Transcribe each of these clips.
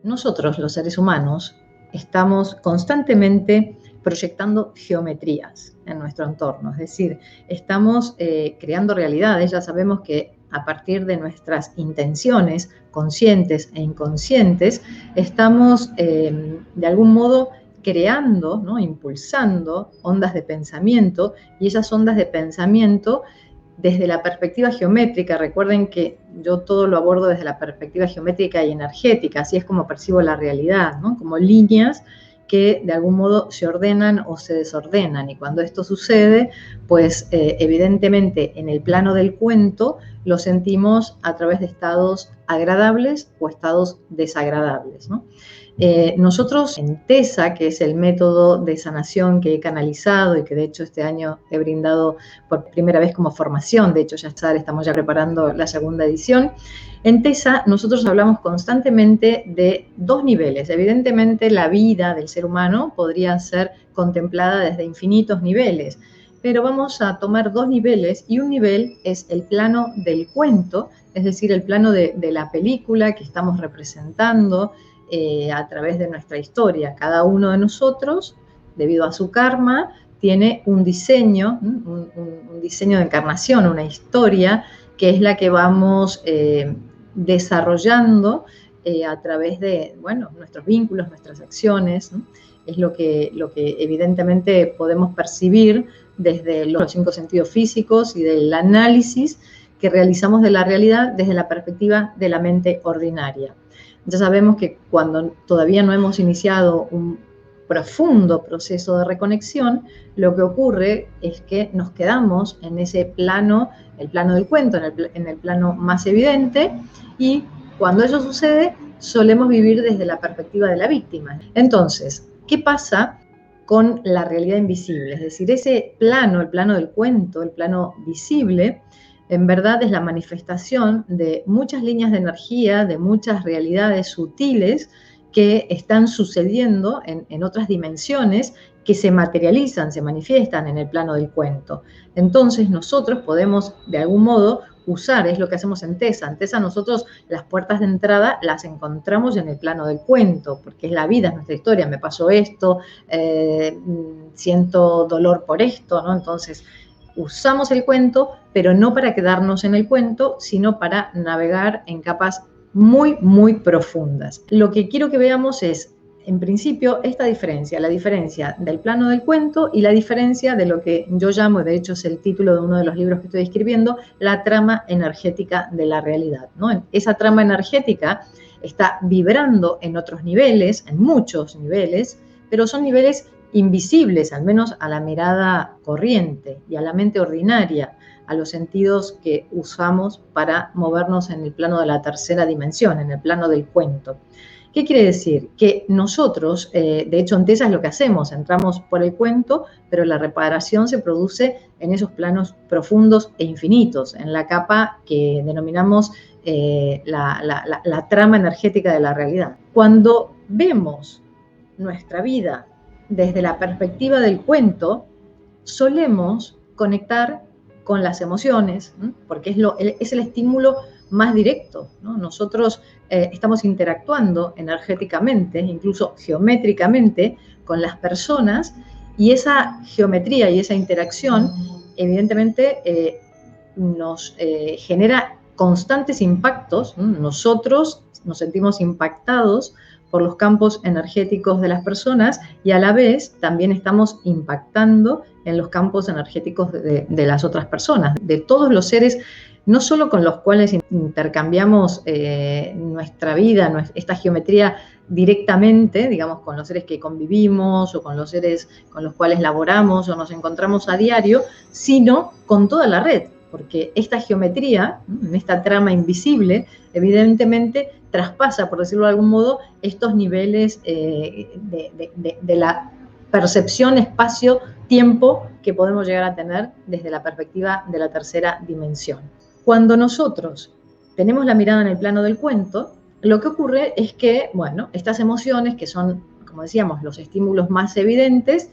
Nosotros, los seres humanos, estamos constantemente proyectando geometrías en nuestro entorno, es decir, estamos creando realidades. Ya sabemos que a partir de nuestras intenciones conscientes e inconscientes, estamos de algún modo creando, ¿no?, impulsando ondas de pensamiento, y esas ondas de pensamiento desde la perspectiva geométrica. Recuerden que yo todo lo abordo desde la perspectiva geométrica y energética, así es como percibo la realidad, ¿no?, como líneas que de algún modo se ordenan o se desordenan. Y cuando esto sucede, pues evidentemente en el plano del cuento lo sentimos a través de estados agradables o estados desagradables, ¿no? Nosotros en TESA, que es el método de sanación que he canalizado y que de hecho este año he brindado por primera vez como formación, de hecho estamos ya preparando la segunda edición. En TESA nosotros hablamos constantemente de dos niveles. Evidentemente la vida del ser humano podría ser contemplada desde infinitos niveles, pero vamos a tomar dos niveles, y un nivel es el plano del cuento, es decir, el plano de la película que estamos representando a través de nuestra historia. Cada uno de nosotros, debido a su karma, tiene un diseño, un diseño de encarnación, una historia, que es la que vamos desarrollando a través de, bueno, nuestros vínculos, nuestras acciones, ¿no? Es lo que evidentemente podemos percibir desde los 5 sentidos físicos y del análisis que realizamos de la realidad desde la perspectiva de la mente ordinaria. Ya sabemos que cuando todavía no hemos iniciado un profundo proceso de reconexión, lo que ocurre es que nos quedamos en ese plano, el plano del cuento, en el plano más evidente, y cuando eso sucede, solemos vivir desde la perspectiva de la víctima. Entonces, ¿qué pasa con la realidad invisible? Es decir, ese plano, el plano del cuento, el plano visible, en verdad es la manifestación de muchas líneas de energía, de muchas realidades sutiles que están sucediendo en otras dimensiones, que se materializan, se manifiestan en el plano del cuento. Entonces nosotros podemos de algún modo usar, es lo que hacemos en TESA. En TESA nosotros las puertas de entrada las encontramos en el plano del cuento, porque es la vida, es nuestra historia. Me pasó esto, siento dolor por esto, ¿no? Entonces usamos el cuento, pero no para quedarnos en el cuento, sino para navegar en capas muy, muy profundas. Lo que quiero que veamos es, en principio, esta diferencia, la diferencia del plano del cuento y la diferencia de lo que yo llamo, de hecho es el título de uno de los libros que estoy escribiendo, la trama energética de la realidad, ¿no? Esa trama energética está vibrando en otros niveles, en muchos niveles, pero son niveles invisibles, al menos a la mirada corriente y a la mente ordinaria, a los sentidos que usamos para movernos en el plano de la tercera dimensión, en el plano del cuento. ¿Qué quiere decir? Que nosotros, de hecho en TESA es lo que hacemos, entramos por el cuento, pero la reparación se produce en esos planos profundos e infinitos, en la capa que denominamos la trama energética de la realidad. Cuando vemos nuestra vida desde la perspectiva del cuento, solemos conectar con las emociones, ¿no?, porque es el estímulo más directo, ¿no? Nosotros estamos interactuando energéticamente, incluso geométricamente, con las personas, y esa geometría y esa interacción evidentemente nos genera constantes impactos, ¿no? Nosotros nos sentimos impactados por los campos energéticos de las personas, y a la vez también estamos impactando en los campos energéticos de las otras personas, de todos los seres, no solo con los cuales intercambiamos nuestra vida, esta geometría directamente, digamos, con los seres que convivimos o con los seres con los cuales laboramos o nos encontramos a diario, sino con toda la red, porque esta geometría, en esta trama invisible, evidentemente traspasa, por decirlo de algún modo, estos niveles de la percepción espacio-tiempo que podemos llegar a tener desde la perspectiva de la tercera dimensión. Cuando nosotros tenemos la mirada en el plano del cuento, lo que ocurre es que, bueno, estas emociones, que son, como decíamos, los estímulos más evidentes,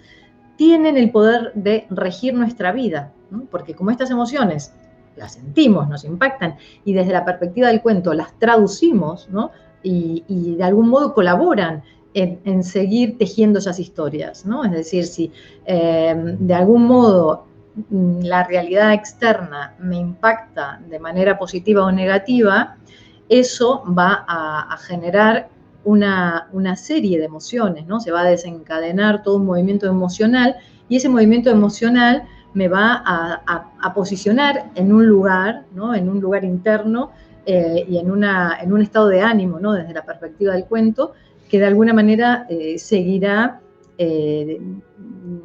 tienen el poder de regir nuestra vida, ¿no? Porque como estas emociones las sentimos, nos impactan, y desde la perspectiva del cuento las traducimos, ¿no?, y de algún modo colaboran en seguir tejiendo esas historias, ¿no? Es decir, si de algún modo la realidad externa me impacta de manera positiva o negativa, eso va a generar una serie de emociones, ¿no? Se va a desencadenar todo un movimiento emocional y ese movimiento emocional me va a posicionar en un lugar, ¿no? En un lugar interno y en un estado de ánimo, ¿no? Desde la perspectiva del cuento, que de alguna manera seguirá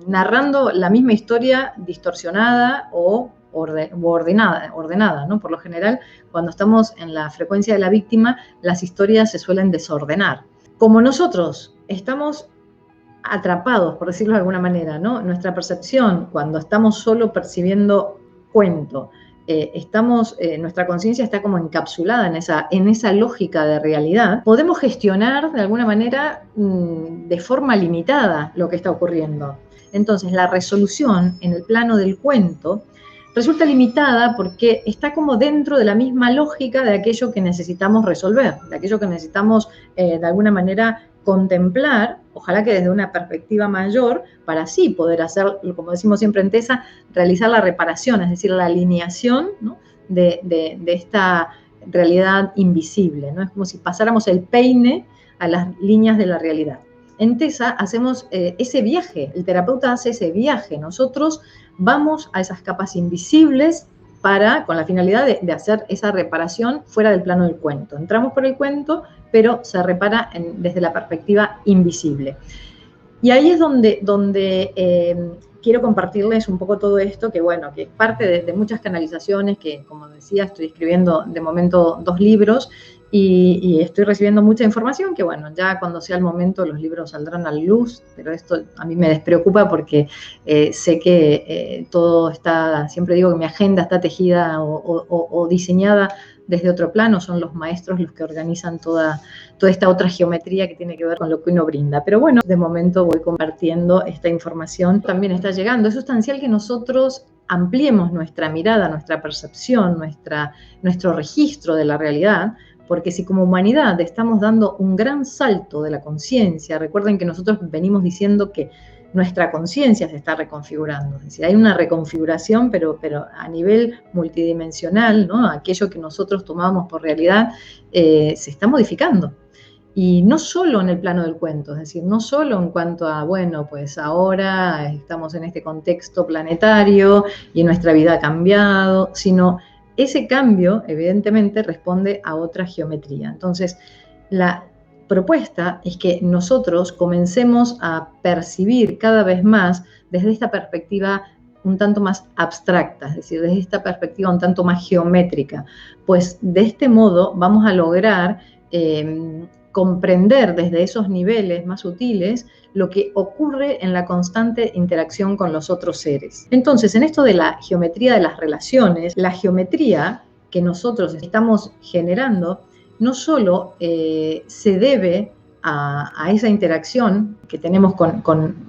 narrando la misma historia distorsionada o ordenada, ¿no? Por lo general, cuando estamos en la frecuencia de la víctima, las historias se suelen desordenar. Como nosotros estamos atrapados, por decirlo de alguna manera, ¿no? Nuestra percepción, cuando estamos solo percibiendo cuento, nuestra conciencia está como encapsulada en esa lógica de realidad, podemos gestionar de alguna manera de forma limitada lo que está ocurriendo. Entonces, la resolución en el plano del cuento resulta limitada porque está como dentro de la misma lógica de aquello que necesitamos resolver, de aquello que necesitamos de alguna manera contemplar, ojalá que desde una perspectiva mayor, para así poder hacer, como decimos siempre en TESA, realizar la reparación, es decir, la alineación, ¿no? de esta realidad invisible, ¿no? Es como si pasáramos el peine a las líneas de la realidad. En TESA hacemos ese viaje, el terapeuta hace ese viaje, nosotros vamos a esas capas invisibles con la finalidad de hacer esa reparación fuera del plano del cuento. Entramos por el cuento, pero se repara desde la perspectiva invisible. Y ahí es donde quiero compartirles un poco todo esto, que bueno, que es parte de muchas canalizaciones, que como decía, estoy escribiendo de momento 2 libros, y estoy recibiendo mucha información que, bueno, ya cuando sea el momento los libros saldrán a la luz, pero esto a mí me despreocupa porque sé que todo está, siempre digo que mi agenda está tejida o diseñada desde otro plano, son los maestros los que organizan toda esta otra geometría que tiene que ver con lo que uno brinda. Pero bueno, de momento voy compartiendo esta información. También está llegando. Es sustancial que nosotros ampliemos nuestra mirada, nuestra percepción, nuestro registro de la realidad, porque si como humanidad estamos dando un gran salto de la conciencia, recuerden que nosotros venimos diciendo que nuestra conciencia se está reconfigurando, es decir, hay una reconfiguración, pero a nivel multidimensional, ¿no? Aquello que nosotros tomamos por realidad se está modificando. Y no solo en el plano del cuento, es decir, no solo en cuanto a, bueno, pues ahora estamos en este contexto planetario y nuestra vida ha cambiado, sino ese cambio, evidentemente, responde a otra geometría. Entonces, la propuesta es que nosotros comencemos a percibir cada vez más desde esta perspectiva un tanto más abstracta, es decir, desde esta perspectiva un tanto más geométrica, pues de este modo vamos a lograr comprender desde esos niveles más sutiles lo que ocurre en la constante interacción con los otros seres. Entonces, en esto de la geometría de las relaciones, la geometría que nosotros estamos generando no solo se debe a esa interacción que tenemos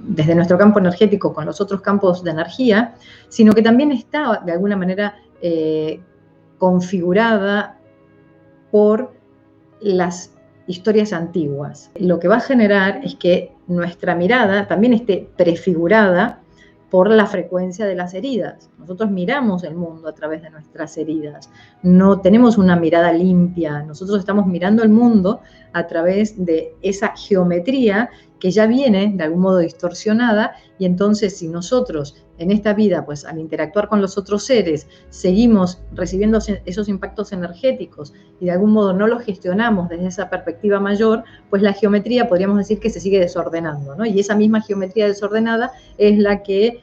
desde nuestro campo energético con los otros campos de energía, sino que también está de alguna manera configurada por las historias antiguas. Lo que va a generar es que nuestra mirada también esté prefigurada por la frecuencia de las heridas. Nosotros miramos el mundo a través de nuestras heridas. No tenemos una mirada limpia. Nosotros estamos mirando el mundo a través de esa geometría que ya viene de algún modo distorsionada, y entonces si nosotros en esta vida, pues al interactuar con los otros seres, seguimos recibiendo esos impactos energéticos y de algún modo no los gestionamos desde esa perspectiva mayor, pues la geometría podríamos decir que se sigue desordenando, ¿no? Y esa misma geometría desordenada es la que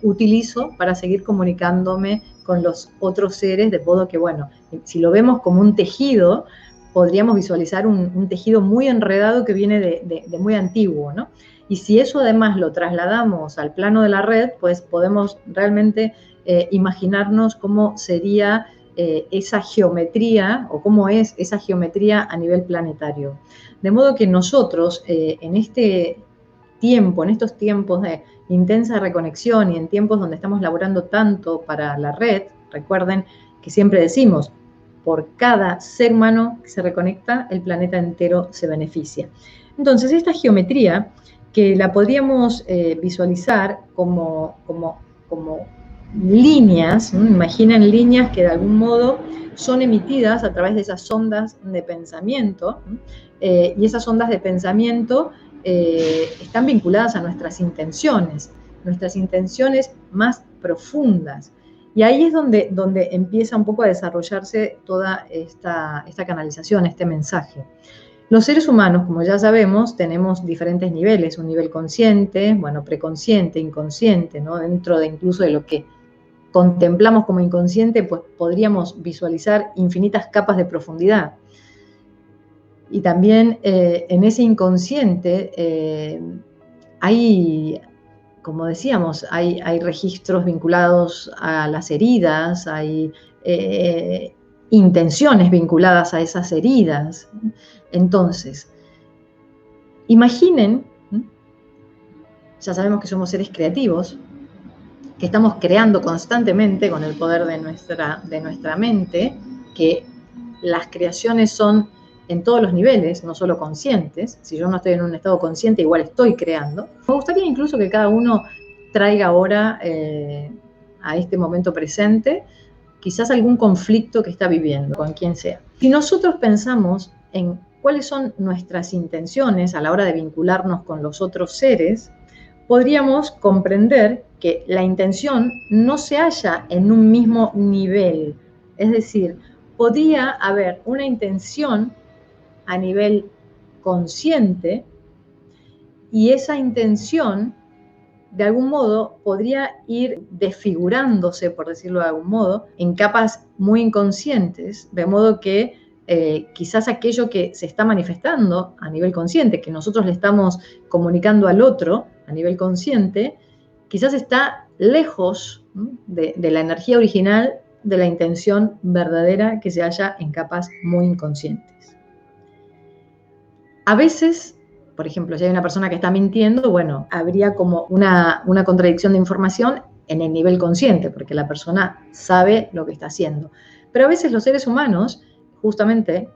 utilizo para seguir comunicándome con los otros seres, de modo que, bueno, si lo vemos como un tejido, podríamos visualizar un tejido muy enredado que viene de muy antiguo, ¿no? Y si eso además lo trasladamos al plano de la red, pues podemos realmente imaginarnos cómo sería esa geometría o cómo es esa geometría a nivel planetario. De modo que nosotros en estos tiempos de intensa reconexión y en tiempos donde estamos laborando tanto para la red, recuerden que siempre decimos, por cada ser humano que se reconecta, el planeta entero se beneficia. Entonces, esta geometría, que la podríamos visualizar como líneas, ¿no? Imaginen líneas que de algún modo son emitidas a través de esas ondas de pensamiento, ¿no? Y esas ondas de pensamiento están vinculadas a nuestras intenciones más profundas. Y ahí es donde empieza un poco a desarrollarse toda esta canalización, este mensaje. Los seres humanos, como ya sabemos, tenemos diferentes niveles, un nivel consciente, bueno, preconsciente, inconsciente, ¿no? Dentro de incluso de lo que contemplamos como inconsciente, pues podríamos visualizar infinitas capas de profundidad. Y también en ese inconsciente hay, como decíamos, hay registros vinculados a las heridas, hay intenciones vinculadas a esas heridas. Entonces, imaginen, ya sabemos que somos seres creativos, que estamos creando constantemente con el poder de nuestra mente, que las creaciones son en todos los niveles, no solo conscientes. Si yo no estoy en un estado consciente, igual estoy creando. Me gustaría incluso que cada uno traiga ahora a este momento presente quizás algún conflicto que está viviendo con quien sea. Si nosotros pensamos en cuáles son nuestras intenciones a la hora de vincularnos con los otros seres, podríamos comprender que la intención no se halla en un mismo nivel. Es decir, podría haber una intención a nivel consciente y esa intención de algún modo podría ir desfigurándose, por decirlo de algún modo, en capas muy inconscientes, de modo que quizás aquello que se está manifestando a nivel consciente, que nosotros le estamos comunicando al otro a nivel consciente, quizás está lejos, ¿no?, de la energía original, de la intención verdadera que se halla en capas muy inconscientes. A veces, por ejemplo, si hay una persona que está mintiendo, bueno, habría como una contradicción de información en el nivel consciente, porque la persona sabe lo que está haciendo. Pero a veces los seres humanos, justamente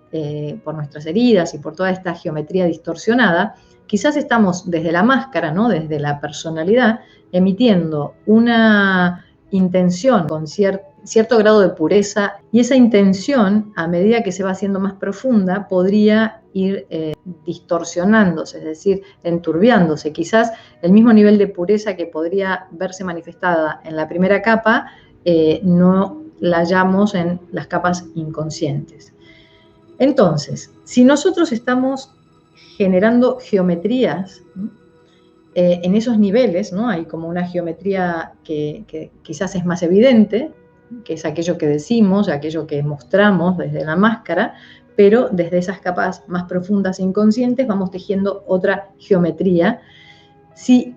por nuestras heridas y por toda esta geometría distorsionada, quizás estamos desde la máscara, ¿no?, desde la personalidad, emitiendo una intención con cierto grado de pureza, y esa intención, a medida que se va haciendo más profunda, podría ir distorsionándose, es decir, enturbiándose. Quizás el mismo nivel de pureza que podría verse manifestada en la primera capa, no la hallamos en las capas inconscientes. Entonces, si nosotros estamos generando geometrías, ¿no?, en esos niveles, ¿no?, hay como una geometría que quizás es más evidente, que es aquello que decimos, aquello que mostramos desde la máscara, pero desde esas capas más profundas e inconscientes vamos tejiendo otra geometría. Si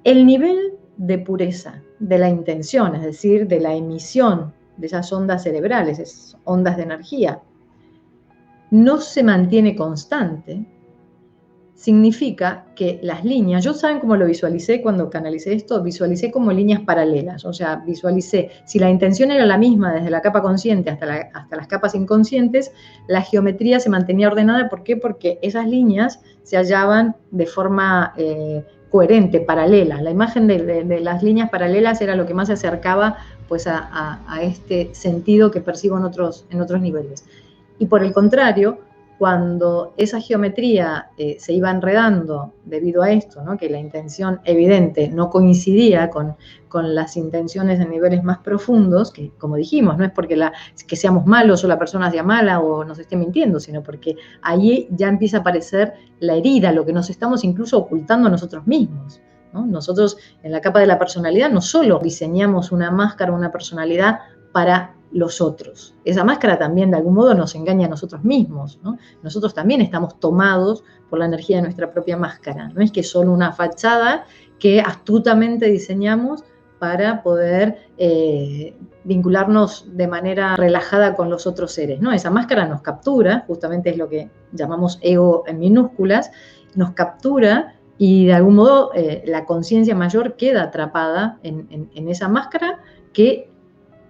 el nivel de pureza de la intención, es decir, de la emisión de esas ondas cerebrales, esas ondas de energía, no se mantiene constante, significa que las líneas, yo saben cómo lo visualicé cuando canalicé esto, visualicé como líneas paralelas, o sea, visualicé, si la intención era la misma desde la capa consciente hasta las capas inconscientes, la geometría se mantenía ordenada. ¿Por qué? Porque esas líneas se hallaban de forma coherente, paralela. La imagen de las líneas paralelas era lo que más se acercaba pues a este sentido que percibo en otros niveles. Y por el contrario, cuando esa geometría se iba enredando debido a esto, ¿no?, que la intención evidente no coincidía con las intenciones en niveles más profundos, que como dijimos, no es porque que seamos malos o la persona sea mala o nos esté mintiendo, sino porque ahí ya empieza a aparecer la herida, lo que nos estamos incluso ocultando a nosotros mismos, ¿no? Nosotros en la capa de la personalidad no solo diseñamos una máscara, una personalidad para los otros. Esa máscara también de algún modo nos engaña a nosotros mismos, ¿no? Nosotros también estamos tomados por la energía de nuestra propia máscara. No es que es solo una fachada que astutamente diseñamos para poder vincularnos de manera relajada con los otros seres, ¿no? Esa máscara nos captura, justamente es lo que llamamos ego en minúsculas, nos captura y de algún modo la conciencia mayor queda atrapada en esa máscara que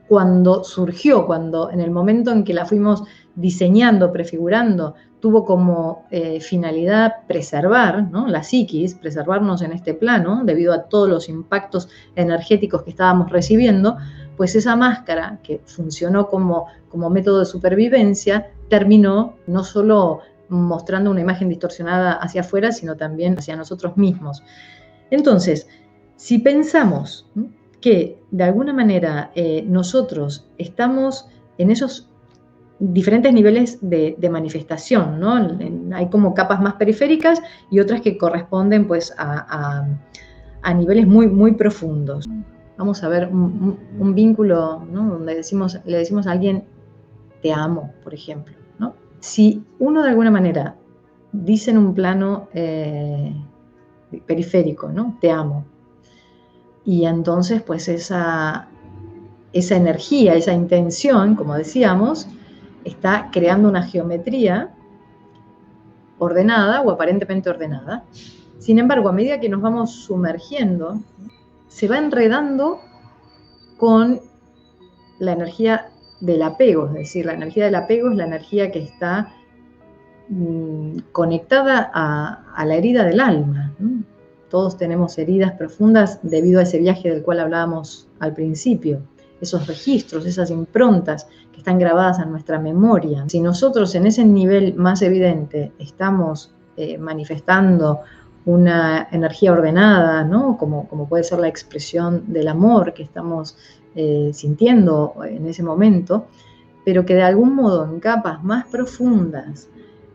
cuando surgió, cuando en el momento en que la fuimos diseñando, prefigurando, tuvo como finalidad preservar, ¿no?, la psiquis, preservarnos en este plano, debido a todos los impactos energéticos que estábamos recibiendo, pues esa máscara, que funcionó como método de supervivencia, terminó no solo mostrando una imagen distorsionada hacia afuera, sino también hacia nosotros mismos. Entonces, si pensamos que de alguna manera nosotros estamos en esos diferentes niveles de manifestación, ¿no? Hay como capas más periféricas y otras que corresponden pues a niveles muy, muy profundos. Vamos a ver un vínculo, ¿no?, donde le decimos a alguien, te amo, por ejemplo, ¿no? Si uno de alguna manera dice en un plano periférico, ¿no?, te amo, y entonces pues esa energía, esa intención, como decíamos, está creando una geometría ordenada o aparentemente ordenada. Sin embargo, a medida que nos vamos sumergiendo, se va enredando con la energía del apego, es decir, la energía del apego es la energía que está conectada a la herida del alma, ¿no? Todos tenemos heridas profundas debido a ese viaje del cual hablábamos al principio, esos registros, esas improntas que están grabadas en nuestra memoria. Si nosotros en ese nivel más evidente estamos manifestando una energía ordenada, ¿no?, como puede ser la expresión del amor que estamos sintiendo en ese momento, pero que de algún modo en capas más profundas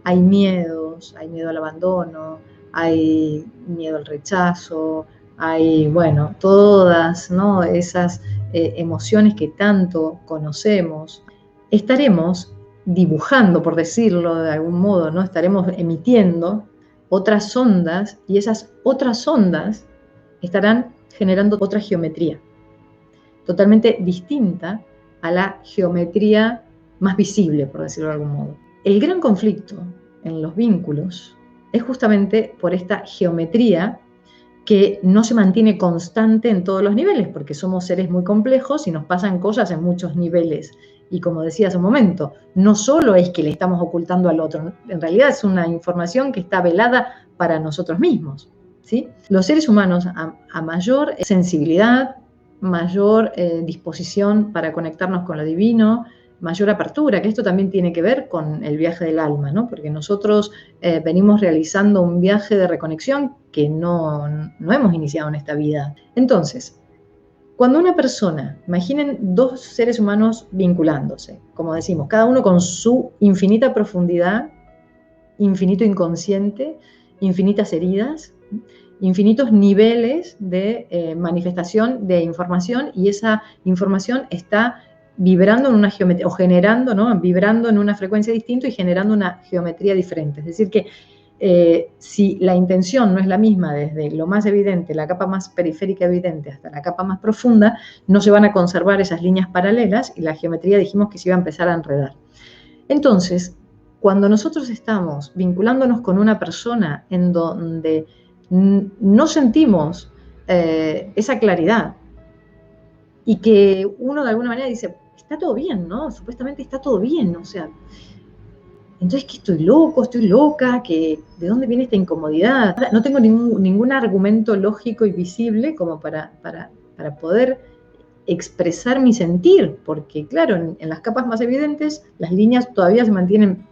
hay miedos, hay miedo al abandono, hay miedo al rechazo, hay, bueno, todas, ¿no?, esas emociones que tanto conocemos, estaremos dibujando, por decirlo de algún modo, ¿no?, estaremos emitiendo otras ondas y esas otras ondas estarán generando otra geometría, totalmente distinta a la geometría más visible, por decirlo de algún modo. El gran conflicto en los vínculos es justamente por esta geometría que no se mantiene constante en todos los niveles, porque somos seres muy complejos y nos pasan cosas en muchos niveles. Y como decía hace un momento, no solo es que le estamos ocultando al otro, en realidad es una información que está velada para nosotros mismos, ¿sí? Los seres humanos, a mayor sensibilidad, mayor disposición para conectarnos con lo divino, mayor apertura, que esto también tiene que ver con el viaje del alma, ¿no?, porque nosotros venimos realizando un viaje de reconexión que no hemos iniciado en esta vida. Entonces, cuando una persona, imaginen dos seres humanos vinculándose, como decimos, cada uno con su infinita profundidad, infinito inconsciente, infinitas heridas, infinitos niveles de manifestación de información, y esa información está vibrando en una geometría, o generando, ¿no?, vibrando en una frecuencia distinta y generando una geometría diferente. Es decir que si la intención no es la misma desde lo más evidente, la capa más periférica evidente, hasta la capa más profunda, no se van a conservar esas líneas paralelas y la geometría dijimos que se iba a empezar a enredar. Entonces, cuando nosotros estamos vinculándonos con una persona en donde no sentimos esa claridad y que uno de alguna manera dice, está todo bien, ¿no? Supuestamente está todo bien, o sea, entonces, ¿que estoy loco, estoy loca? ¿De dónde viene esta incomodidad? No tengo ningún argumento lógico y visible como para poder expresar mi sentir, porque claro, en las capas más evidentes las líneas todavía se mantienen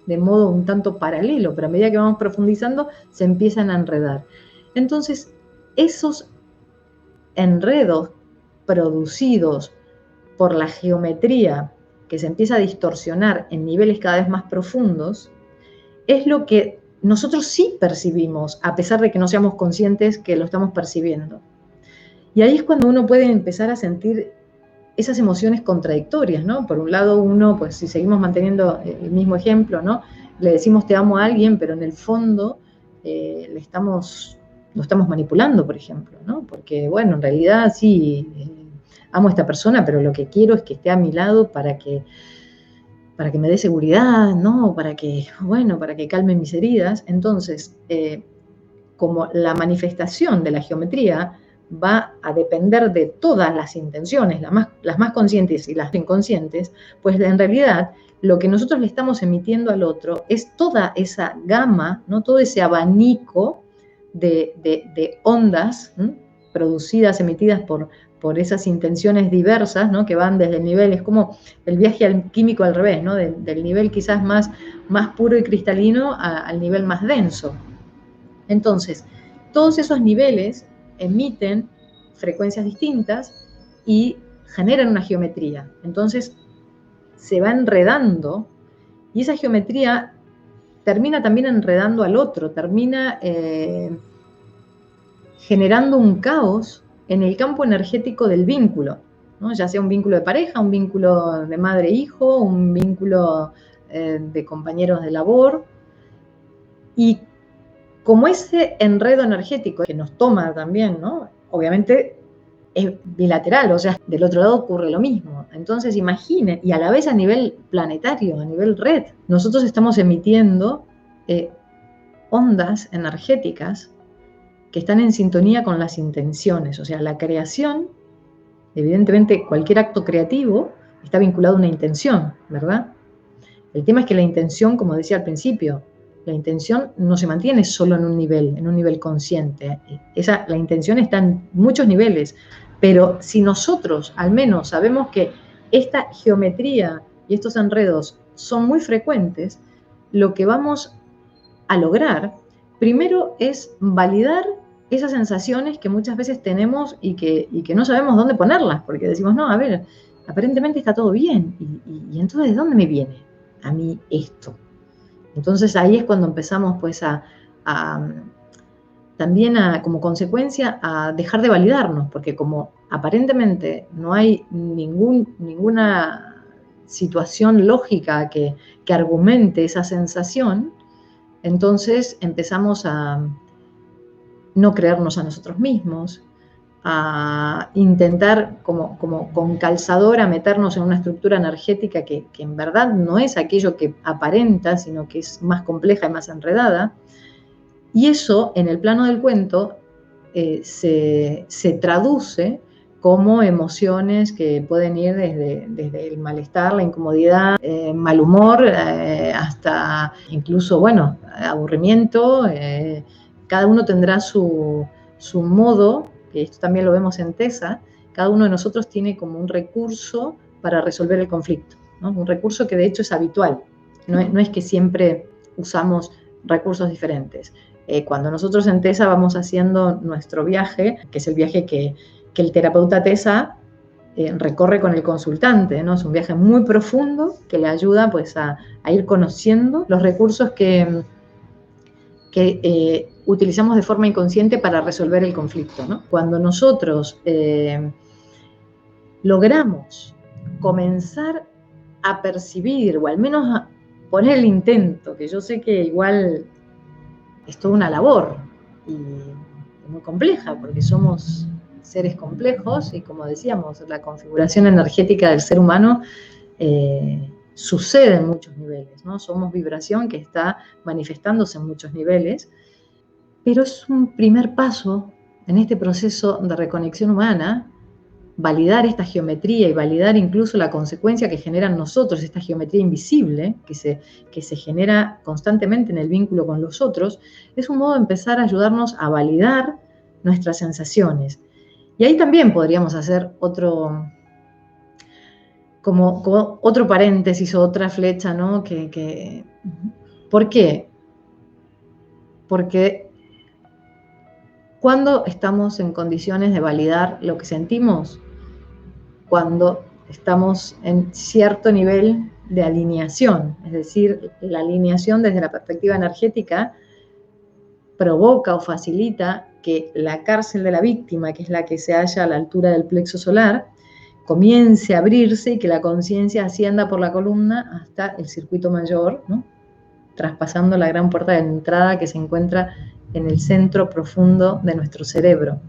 de modo un tanto paralelo, pero a medida que vamos profundizando se empiezan a enredar. Entonces, esos enredos producidos por la geometría que se empieza a distorsionar en niveles cada vez más profundos, es lo que nosotros sí percibimos, a pesar de que no seamos conscientes que lo estamos percibiendo. Y ahí es cuando uno puede empezar a sentir esas emociones contradictorias, ¿no? Por un lado, uno, pues si seguimos manteniendo el mismo ejemplo, ¿no?, le decimos te amo a alguien, pero en el fondo lo estamos manipulando, por ejemplo, ¿no? Porque, bueno, en realidad sí, amo a esta persona, pero lo que quiero es que esté a mi lado para que me dé seguridad, ¿no? Para que calme mis heridas. Entonces, como la manifestación de la geometría va a depender de todas las intenciones, las más conscientes y las inconscientes, pues en realidad lo que nosotros le estamos emitiendo al otro es toda esa gama, ¿no? Todo ese abanico de ondas, ¿no? Producidas, emitidas por esas intenciones diversas, ¿no? Que van desde el nivel, es como el viaje químico al revés, ¿no? Del nivel quizás más puro y cristalino al nivel más denso. Entonces, todos esos niveles emiten frecuencias distintas y generan una geometría. Entonces, se va enredando y esa geometría termina también enredando al otro, termina generando un caos en el campo energético del vínculo, ¿no? Ya sea un vínculo de pareja, un vínculo de madre-hijo, un vínculo de compañeros de labor. Y como ese enredo energético que nos toma también, ¿no? Obviamente es bilateral, o sea, del otro lado ocurre lo mismo. Entonces imaginen, y a la vez a nivel planetario, a nivel red, nosotros estamos emitiendo ondas energéticas que están en sintonía con las intenciones. O sea, la creación, evidentemente cualquier acto creativo está vinculado a una intención, ¿verdad? El tema es que la intención, como decía al principio, la intención no se mantiene solo en un nivel consciente. La intención está en muchos niveles, pero si nosotros al menos sabemos que esta geometría y estos enredos son muy frecuentes, lo que vamos a lograr primero es validar esas sensaciones que muchas veces tenemos y que no sabemos dónde ponerlas, porque decimos, no, a ver, aparentemente está todo bien, y entonces ¿de dónde me viene a mí esto? Entonces ahí es cuando empezamos pues también como consecuencia a dejar de validarnos, porque como aparentemente no hay ninguna situación lógica que argumente esa sensación, entonces empezamos a no creernos a nosotros mismos, a intentar como con calzadora meternos en una estructura energética que en verdad no es aquello que aparenta, sino que es más compleja y más enredada. Y eso en el plano del cuento se traduce como emociones que pueden ir desde el malestar, la incomodidad, mal humor, hasta incluso, bueno, aburrimiento. Cada uno tendrá su modo, que esto también lo vemos en TESA. Cada uno de nosotros tiene como un recurso para resolver el conflicto, ¿no? Un recurso que de hecho es habitual. No es que siempre usamos recursos diferentes. Cuando nosotros en TESA vamos haciendo nuestro viaje, que es el viaje que el terapeuta TESA recorre con el consultante, ¿no? Es un viaje muy profundo que le ayuda pues a ir conociendo los recursos que utilizamos de forma inconsciente para resolver el conflicto, ¿no? Cuando nosotros logramos comenzar a percibir, o al menos a poner el intento, que yo sé que igual es toda una labor y muy compleja, porque somos seres complejos y, como decíamos, la configuración energética del ser humano sucede en muchos niveles, ¿no? Somos vibración que está manifestándose en muchos niveles, pero es un primer paso en este proceso de reconexión humana, validar esta geometría y validar incluso la consecuencia que genera en nosotros, esta geometría invisible que se genera constantemente en el vínculo con los otros, es un modo de empezar a ayudarnos a validar nuestras sensaciones. Y ahí también podríamos hacer otro paréntesis o otra flecha, ¿no? ¿Por qué? Porque cuando estamos en condiciones de validar lo que sentimos, cuando estamos en cierto nivel de alineación, es decir, la alineación desde la perspectiva energética provoca o facilita que la cárcel de la víctima, que es la que se halla a la altura del plexo solar, comience a abrirse y que la conciencia ascienda por la columna hasta el circuito mayor, ¿no? Traspasando la gran puerta de entrada que se encuentra en el centro profundo de nuestro cerebro.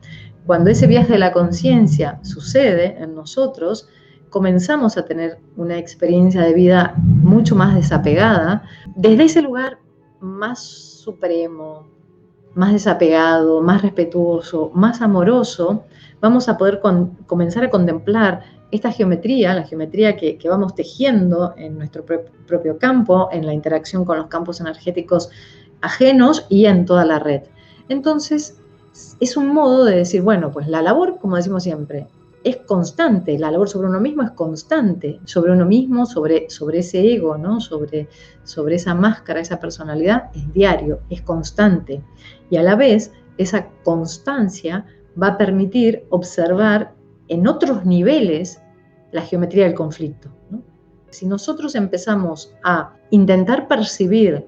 Cuando ese viaje de la conciencia sucede en nosotros, comenzamos a tener una experiencia de vida mucho más desapegada, desde ese lugar más supremo, más desapegado, más respetuoso, más amoroso, vamos a poder comenzar a contemplar esta geometría, la geometría que vamos tejiendo en nuestro propio campo, en la interacción con los campos energéticos ajenos y en toda la red. Entonces, es un modo de decir, bueno, pues la labor, como decimos siempre, es constante, la labor sobre uno mismo es constante, sobre uno mismo, sobre ese ego, ¿no? sobre esa máscara, esa personalidad, es diario, es constante. Y a la vez, esa constancia va a permitir observar en otros niveles la geometría del conflicto, ¿no? Si nosotros empezamos a intentar percibir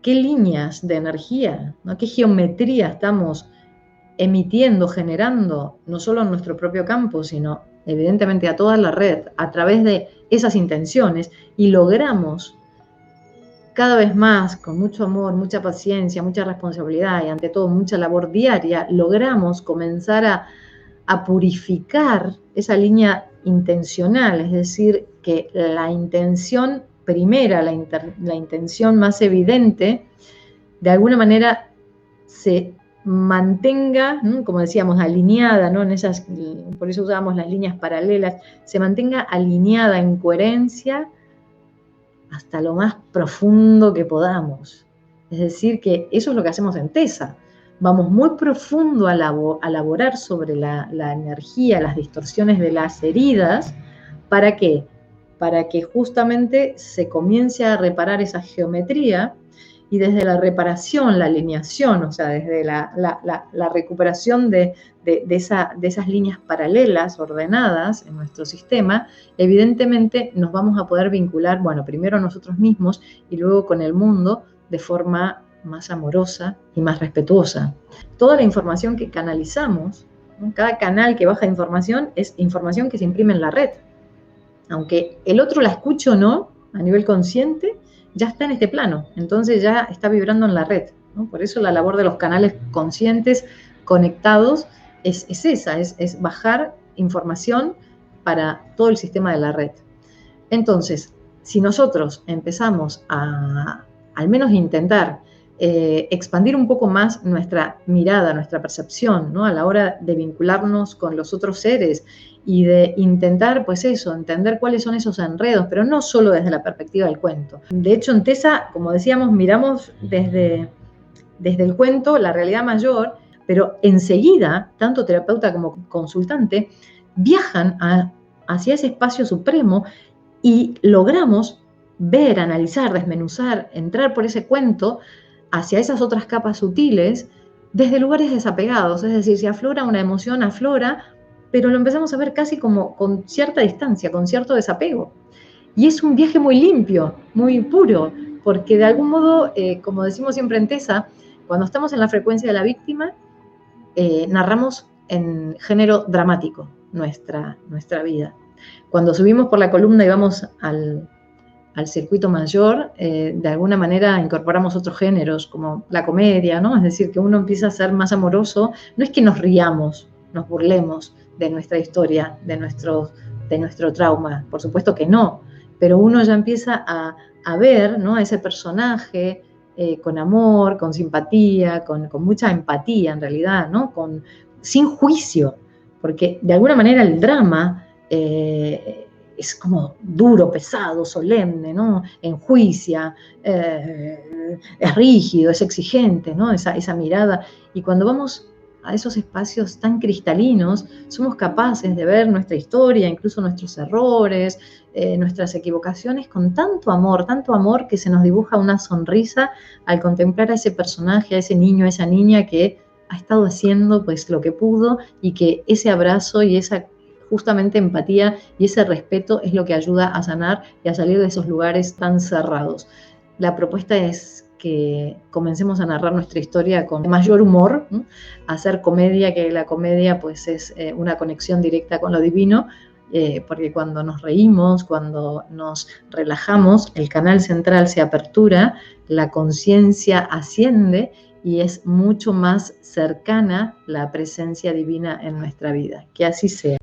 qué líneas de energía, ¿no? qué geometría estamos emitiendo, generando, no solo en nuestro propio campo, sino evidentemente a toda la red, a través de esas intenciones, y logramos cada vez más, con mucho amor, mucha paciencia, mucha responsabilidad y ante todo mucha labor diaria, logramos comenzar a purificar esa línea intencional, es decir, que la intención primera, la intención más evidente, de alguna manera se mantenga, ¿no? Como decíamos, alineada, ¿no? Por eso usábamos las líneas paralelas, se mantenga alineada en coherencia hasta lo más profundo que podamos. Es decir, que eso es lo que hacemos en TESA. Vamos muy profundo a elaborar sobre la energía, las distorsiones de las heridas. ¿Para qué? Para que justamente se comience a reparar esa geometría, y desde la reparación, la alineación, o sea, desde la recuperación de esas líneas paralelas ordenadas en nuestro sistema, evidentemente nos vamos a poder vincular, bueno, primero nosotros mismos y luego con el mundo de forma más amorosa y más respetuosa. Toda la información que canalizamos, ¿no? Cada canal que baja información es información que se imprime en la red. Aunque el otro la escuche o no, a nivel consciente, ya está en este plano, entonces ya está vibrando en la red, ¿no? Por eso la labor de los canales conscientes conectados es esa, es bajar información para todo el sistema de la red. Entonces, si nosotros empezamos a al menos intentar expandir un poco más nuestra mirada, nuestra percepción, ¿no? A la hora de vincularnos con los otros seres y de intentar, pues eso, entender cuáles son esos enredos, pero no solo desde la perspectiva del cuento. De hecho, en TESA, como decíamos, miramos desde el cuento la realidad mayor, pero enseguida, tanto terapeuta como consultante, viajan hacia ese espacio supremo y logramos ver, analizar, desmenuzar, entrar por ese cuento hacia esas otras capas sutiles desde lugares desapegados. Es decir, si aflora una emoción, aflora, pero lo empezamos a ver casi como con cierta distancia, con cierto desapego. Y es un viaje muy limpio, muy puro, porque de algún modo, como decimos siempre en TESA, cuando estamos en la frecuencia de la víctima, narramos en género dramático nuestra vida. Cuando subimos por la columna y vamos al circuito mayor, de alguna manera incorporamos otros géneros, como la comedia, ¿no? Es decir, que uno empieza a ser más amoroso. No es que nos riamos, nos burlemos de nuestra historia, de nuestro trauma, por supuesto que no, pero uno ya empieza a ver, ¿no? A ese personaje con amor, con simpatía, con mucha empatía en realidad, ¿no? Sin juicio, porque de alguna manera el drama es como duro, pesado, solemne, ¿no? Enjuicia, es rígido, es exigente, ¿no? Esa mirada. Y cuando vamos a esos espacios tan cristalinos, somos capaces de ver nuestra historia, incluso nuestros errores, nuestras equivocaciones, con tanto amor que se nos dibuja una sonrisa al contemplar a ese personaje, a ese niño, a esa niña que ha estado haciendo pues lo que pudo, y que ese abrazo y esa justamente empatía y ese respeto es lo que ayuda a sanar y a salir de esos lugares tan cerrados. La propuesta es que comencemos a narrar nuestra historia con mayor humor, ¿no? A hacer comedia, que la comedia pues es una conexión directa con lo divino, porque cuando nos reímos, cuando nos relajamos, el canal central se apertura, la conciencia asciende y es mucho más cercana la presencia divina en nuestra vida. Que así sea.